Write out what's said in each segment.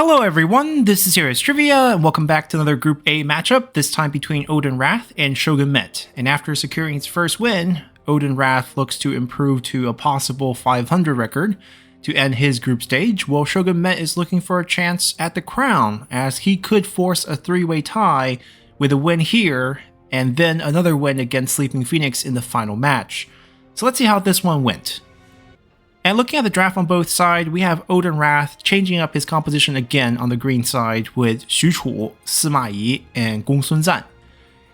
Hello everyone, this is Serious Trivia, and welcome back to another Group A matchup, this time between Odin Wrath and ShogunMet. And after securing its first win, Odin Wrath looks to improve to a possible 500 record to end his group stage, while ShogunMet is looking for a chance at the crown, as he could force a three-way tie with a win here, and then another win against Sleeping Phoenix in the final match. So let's see how this one went. And looking at the draft on both sides, we have Odin Wrath changing up his composition again on the green side with Xu Chu, Sima Yi, and Gong Sun Zan.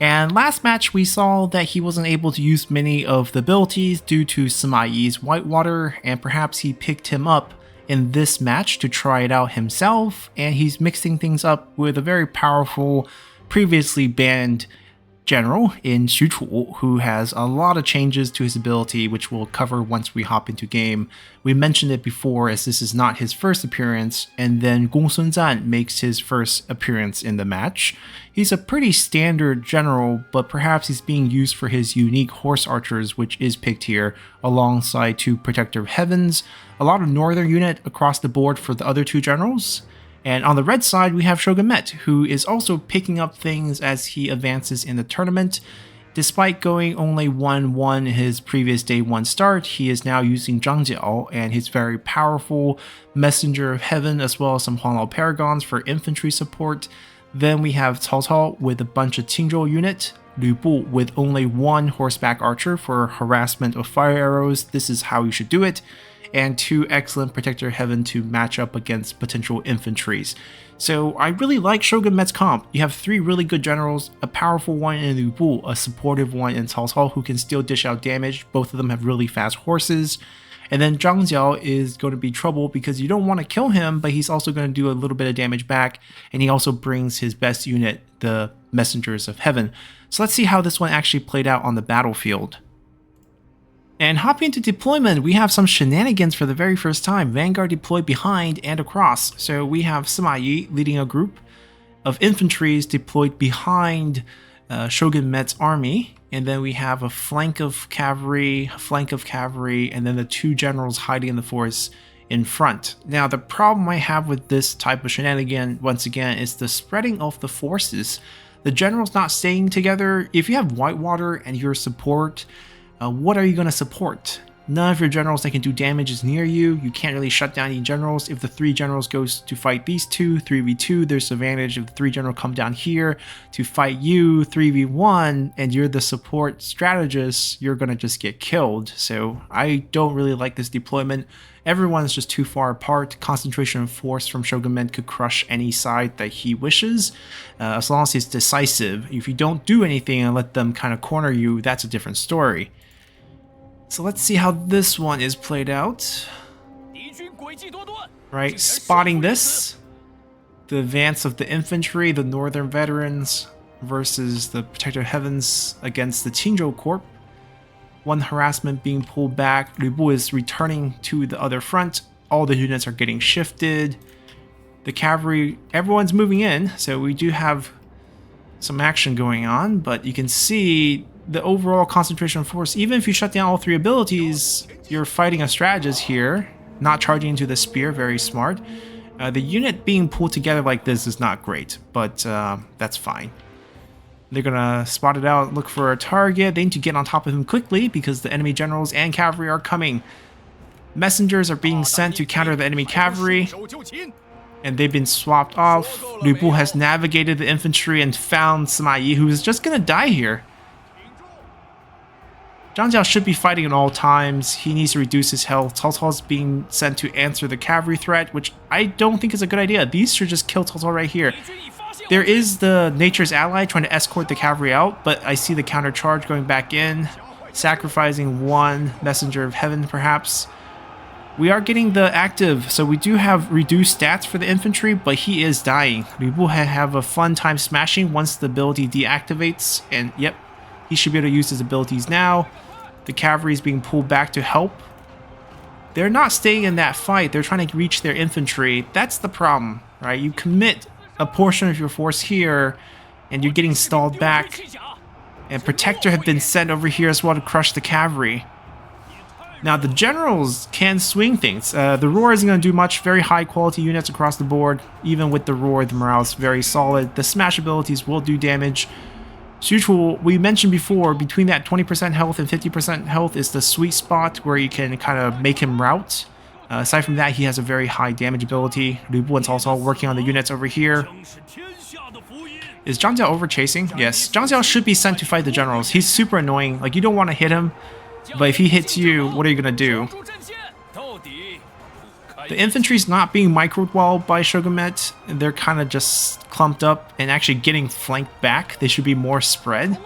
And last match we saw that he wasn't able to use many of the abilities due to Sima Yi's Whitewater, and perhaps he picked him up in this match to try it out himself, and he's mixing things up with a very powerful, previously banned general in Xu Chu, who has a lot of changes to his ability, which we'll cover once we hop into game. We mentioned it before, as this is not his first appearance, and then Gong Sun Zan makes his first appearance in the match. He's a pretty standard general, but perhaps he's being used for his unique horse archers, which is picked here, alongside two Protector of Heavens, a lot of northern unit across the board for the other two generals. And on the red side, we have ShogunMet, who is also picking up things as he advances in the tournament. Despite going only 1-1 his previous day 1 start, he is now using Zhang Jiao and his very powerful Messenger of Heaven, as well as some Huanglao Paragons for infantry support. Then we have Cao Cao with a bunch of Qingzhou unit, Lu Bu with only one horseback archer for harassment of fire arrows. This is how you should do it. And two excellent Protector of Heaven to match up against potential infantries. So I really like ShogunMet's comp. You have three really good generals, a powerful one in Lu Bu, a supportive one in Cao Cao who can still dish out damage. Both of them have really fast horses. And then Zhang Jiao is going to be trouble because you don't want to kill him, but he's also going to do a little bit of damage back. And he also brings his best unit, the Messengers of Heaven. So let's see how this one actually played out on the battlefield. And hopping into deployment, we have some shenanigans for the very first time. Vanguard deployed behind and across. So we have Sima Yi leading a group of infantries deployed behind ShogunMet's army. And then we have a flank of cavalry, and then the two generals hiding in the forest in front. Now, the problem I have with this type of shenanigan, once again, is the spreading of the forces. The generals not staying together. If you have Whitewater and your support, what are you going to support? None of your generals that can do damage is near you. You can't really shut down any generals. If the three generals goes to fight these two, 3v2, there's advantage if the three general come down here to fight you, 3v1, and you're the support strategist, you're going to just get killed. So I don't really like this deployment. Everyone's just too far apart. Concentration of force from ShogunMet could crush any side that he wishes, as long as he's decisive. If you don't do anything and let them kind of corner you, that's a different story. So let's see how this one is played out. Right, spotting this. The advance of the infantry, the northern veterans, versus the Protector of Heavens against the Qingzhou Corps. One harassment being pulled back. Lu Bu is returning to the other front. All the units are getting shifted. The cavalry, everyone's moving in, so we do have some action going on, but you can see the overall concentration of force. Even if you shut down all three abilities, you're fighting a strategist here, not charging into the spear, very smart. The unit being pulled together like this is not great, but that's fine. They're gonna spot it out, look for a target. They need to get on top of him quickly because the enemy generals and cavalry are coming. Messengers are being sent to counter the enemy cavalry, and they've been swapped off. Lu Bu has navigated the infantry and found Sima Yi, who is just gonna die here. Zhang Jiao should be fighting at all times. He needs to reduce his health. Cao Cao is being sent to answer the cavalry threat, which I don't think is a good idea. These should just kill Cao Cao right here. There is the Nature's Ally trying to escort the cavalry out, but I see the counter charge going back in, sacrificing one Messenger of Heaven perhaps. We are getting the active, so we do have reduced stats for the infantry, but he is dying. Lu Bu have a fun time smashing once the ability deactivates, and yep, he should be able to use his abilities now. The cavalry is being pulled back to help. They're not staying in that fight. They're trying to reach their infantry. That's the problem, right? You commit a portion of your force here, and you're getting stalled back. And Protector have been sent over here as well to crush the cavalry. Now, the generals can swing things. The roar isn't going to do much. Very high quality units across the board. Even with the roar, the morale is very solid. The smash abilities will do damage. Shuchu, we mentioned before, between that 20% health and 50% health is the sweet spot where you can kind of make him rout. Aside from that, he has a very high damage ability. Lu Bu's also working on the units over here. Is Zhang Jiao over chasing? Yes. Zhang Jiao should be sent to fight the generals. He's super annoying. Like, you don't want to hit him. But if he hits you, what are you going to do? The infantry's not being microed well by ShogunMet. They're kind of just clumped up and actually getting flanked back. They should be more spread.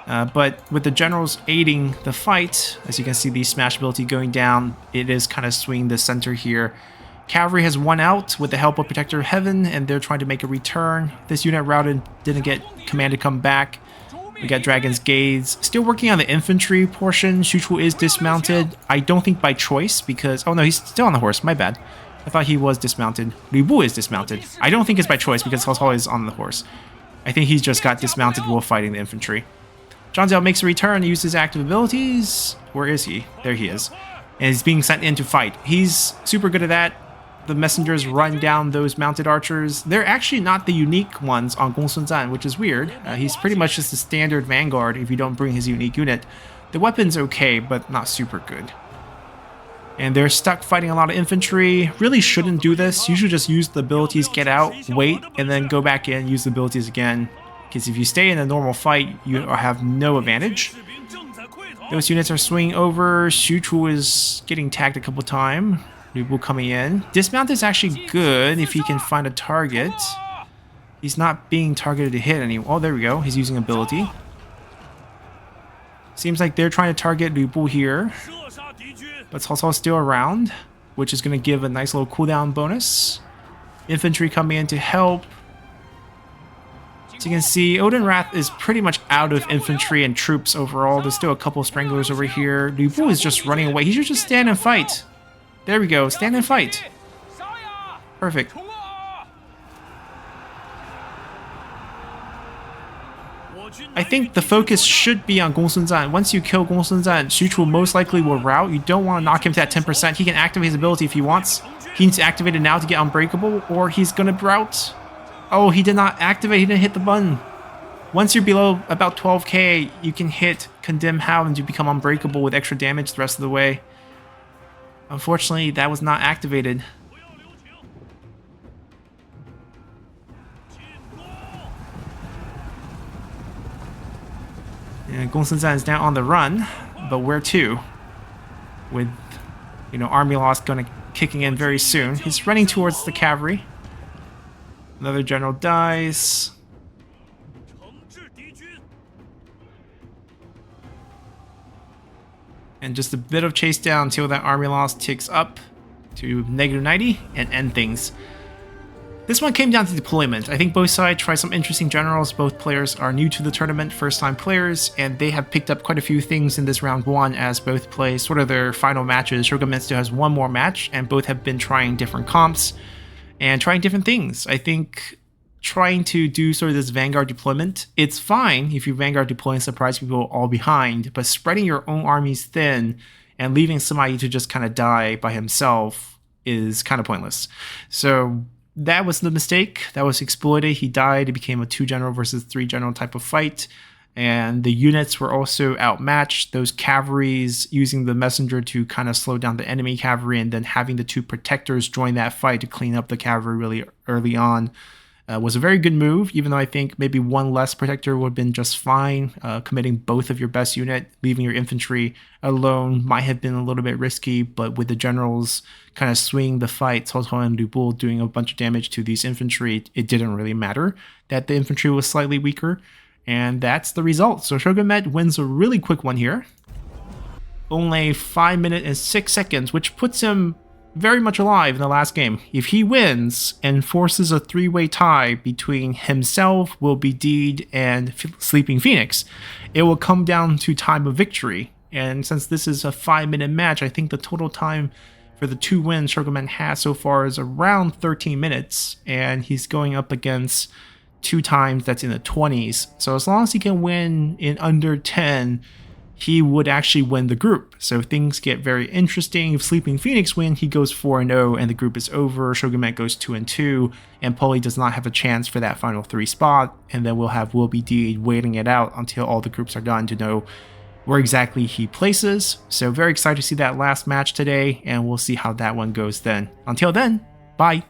But with the generals aiding the fight, as you can see the smash ability going down, it is kind of swinging the center here. Cavalry has won out with the help of Protector of Heaven, and they're trying to make a return. This unit routed, didn't get command to come back. We got Dragon's Gaze. Still working on the infantry portion. Shuchu is dismounted. I don't think by choice because... Oh no, he's still on the horse. My bad. I thought he was dismounted. Lu Bu is dismounted. I don't think it's by choice because Cao Cao is on the horse. I think he's just got dismounted while fighting the infantry. Zhang Jiao makes a return, uses active abilities. Where is he? There he is. And he's being sent in to fight. He's super good at that. The messengers run down those mounted archers. They're actually not the unique ones on Gongsun Zan, which is weird. He's pretty much just a standard vanguard if you don't bring his unique unit. The weapon's okay, but not super good. And they're stuck fighting a lot of infantry. Really shouldn't do this. You should just use the abilities, get out, wait, and then go back in, use the abilities again. Because if you stay in a normal fight, you have no advantage. Those units are swinging over. Shuchu is getting tagged a couple times. Lu Bu coming in. Dismount is actually good if he can find a target. He's not being targeted to hit anyone. Oh, there we go. He's using ability. Seems like they're trying to target Lu Bu here. But Cao Cao is still around, which is going to give a nice little cooldown bonus. Infantry coming in to help. So you can see Odin Wrath is pretty much out of infantry and troops overall. There's still a couple of Stranglers over here. Lu Bu is just running away. He should just stand and fight. There we go. Stand and fight. Perfect. I think the focus should be on Gongsun Zan. Once you kill Gongsun Zan, Shuchu most likely will rout. You don't want to knock him to that 10%. He can activate his ability if he wants. He needs to activate it now to get unbreakable, or he's going to rout. Oh, he did not activate. He didn't hit the button. Once you're below about 12k, you can hit Condemn Hound to become unbreakable with extra damage the rest of the way. Unfortunately, that was not activated. And Gongsun Zan is now on the run, but where to? With, army loss kicking in very soon. He's running towards the cavalry. Another general dies. And just a bit of chase down until that army loss ticks up to -90 and end things. This one came down to deployment. I think both sides tried some interesting generals. Both players are new to the tournament, first-time players, and they have picked up quite a few things in this round one as both play sort of their final matches. ShogunMet still has one more match, and both have been trying different comps and trying different things. I think trying to do sort of this Vanguard deployment, it's fine if you Vanguard deploy and surprise people all behind, but spreading your own armies thin and leaving somebody to just kind of die by himself is kind of pointless. So that was the mistake. That was exploited. He died. It became a 2 general versus 3 general type of fight. And the units were also outmatched. Those cavalries using the messenger to kind of slow down the enemy cavalry, and then having the 2 protectors join that fight to clean up the cavalry really early on was a very good move, even though I think maybe 1 less protector would have been just fine. Committing both of your best unit, leaving your infantry alone might have been a little bit risky, but with the generals kind of swinging the fight, Cao Cao and Lu Bu doing a bunch of damage to these infantry, it didn't really matter that the infantry was slightly weaker, and that's the result. So ShogunMet wins a really quick one here. Only 5 minutes and 6 seconds, which puts him very much alive in the last game. If he wins and forces a 3-way tie between himself, Will Be Deed, and Sleeping Phoenix, it will come down to time of victory. And since this is a 5-minute match, I think the total time for the 2 wins ShogunMet has so far is around 13 minutes, and he's going up against 2 times that's in the 20s. So as long as he can win in under 10, he would actually win the group. So things get very interesting. If Sleeping Phoenix win, he goes 4-0 and the group is over. ShogunMet goes 2-2 and Pulley does not have a chance for that final 3 spot. And then we'll have Will Be D waiting it out until all the groups are done to know where exactly he places. So very excited to see that last match today, and we'll see how that one goes then. Until then, bye.